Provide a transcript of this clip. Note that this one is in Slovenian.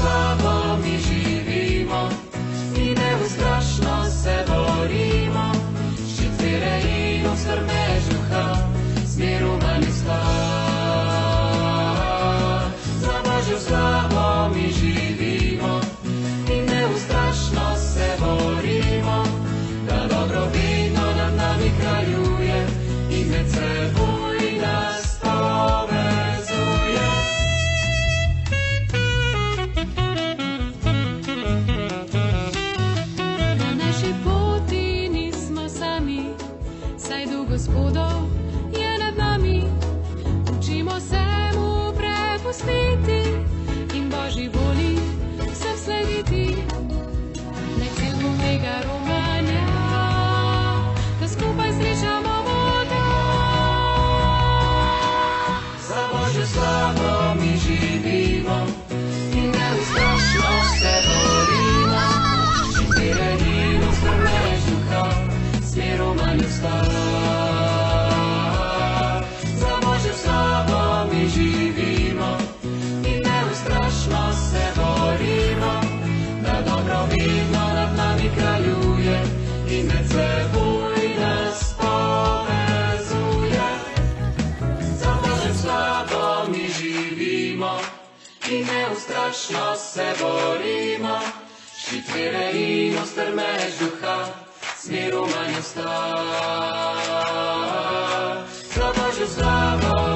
slavo mi živimo i neustrašno se borimo, ščit vjere i strme duha, smjeru manju stav. Za Božju slavu mi živimo i neustrašno se borimo, da dobro vino nad nami kraljuje i med seboj nas povezuje. Na naši poti nismo sami, saj duh Gospodov je nad nami. Učimo se mu prepustiti in Božji volji vsem slediti. Naj cel mega romanja, da skupaj slišamo voda. Za Božjo slavo mi živimo i neustrašno se borimo, ščit vjere in strme duha, smjeru manju stav. Za Božju slavu mi živimo i neustrašno se borimo, da dobro vino nad nami kraljuje i med seboj nas povezuje. Za Božju slavu mi živimo i neustrašno se borimo, ščit vjere in strme duha, smjeru manju stav. Za Božju slavu